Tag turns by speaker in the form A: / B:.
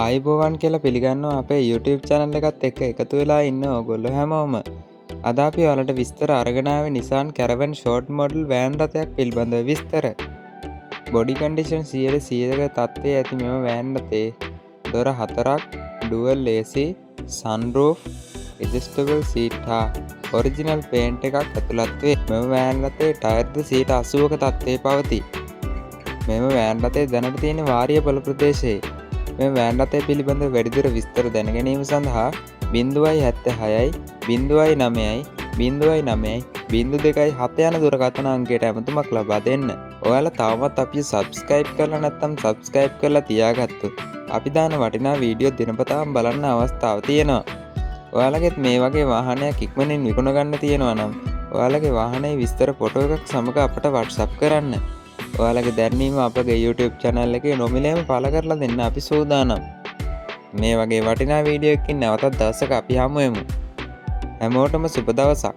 A: ආයිබෝවන් කියලා පිළිගන්නවා අපේ YouTube channel එකත් එක්ක එකතු වෙලා ඉන්න ඕගොල්ලෝ හැමෝම. අද අපි ඔයාලට විස්තර අරගෙන ආවේ Nissan Caravan short model van රථයක් පිළිබඳව විස්තර. body condition 100% තත්ත්වයේ ඇති මෙම van රථේ දොර 4ක්, dual AC, sunroof, adjustable seat හා original paint එකක් ඇතුළත් වේ. මෙම van රථේ ටයර්ද 80ක තත්ත්වයේ පවතී. මෙම van රථේ දැනට තියෙන වාරිය පොළ ප්‍රදේශයේ මේ වෑන් රථය පිළිබඳ වැඩිදුර විස්තර දැනගැනීම සඳහා 076යි 009යි 009යි 027 යන දුරකථන අංකයට ඇමතුමක් ලබා දෙන්න. ඔයාලා තවමත් අපිව subscribe කරලා නැත්නම් subscribe කරලා තියාගත්තොත් අපි දාන වටිනා වීඩියෝ දිනපතාම බලන්න අවස්ථාව තියෙනවා. ඔයාලගෙත් මේ වගේ වාහනයක් ඉක්මනින් විකුණ ගන්න තියෙනවා නම් ඔයාලගේ වාහනේ විස්තර ෆොටෝ එකක් සමග අපට WhatsApp කරන්න. ඔයාලගේ දැන්වීම අපගේ YouTube channel එකේ නොමිලේම පළ කරලා දෙන්න අපි සූදානම්. මේ වගේ වටිනා වීඩියෝ එකකින් නැවතත් දවසක අපි හමු වෙමු. හැමෝටම සුබ දවසක්.